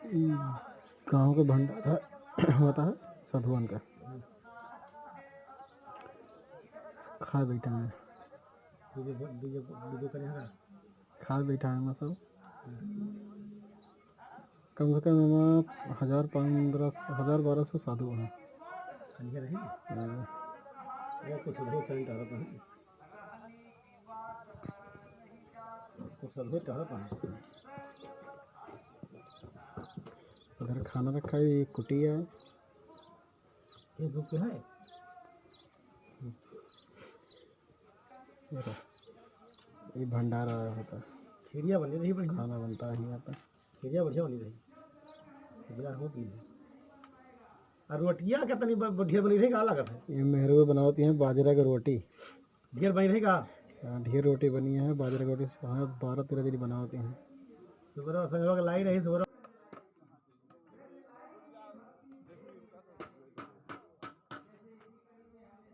गाँव का भंडारा होता है साधुवान का। खा बैठा है, खा बैठा है सब। कम से कम 1000-1200 साधु हैं। उधर खाना रखा है, एक कुटिया है। ये भंडारा होता है, खिरिया बनी रही, खाना बनता है यहाँ पे। खिरिया बढ़िया बनी रही, और रोटियाँ कितनी बढ़िया बनी रही, कहाँ लागत है। ये मेहरुए बनाती हैं बाजरा की रोटी, ढेर बनी रही का। ढेर रोटी बनी है बाजरा की रोटी, 12-13 दिन बनाती हैं। सुबह लाई रही सुबह।